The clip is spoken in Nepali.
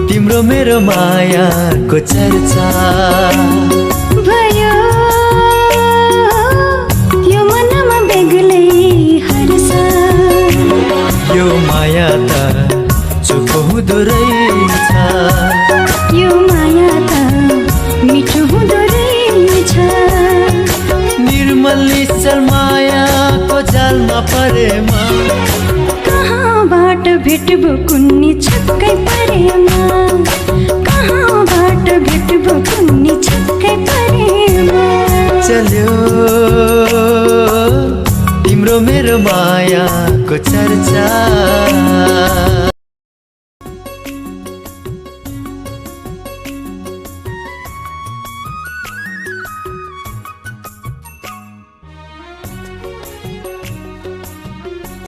तिम्रो मेरो मायाको चर्चा भयो यो मनमा बेग्लै हर्ष। यो माया त चुप हुँदो रहेछ, यो माया त मिठो हुँदो रहेछ। निर्मल निश्चल मायाको जालमा परेमा कहाँबाट भेट्बो कुन्नी छक्कै परेमा, कहाँबाट भेट्बो कुन्नी छक्कै परेमा। चल्यो तिम्रो मेरो मायाको चर्चा।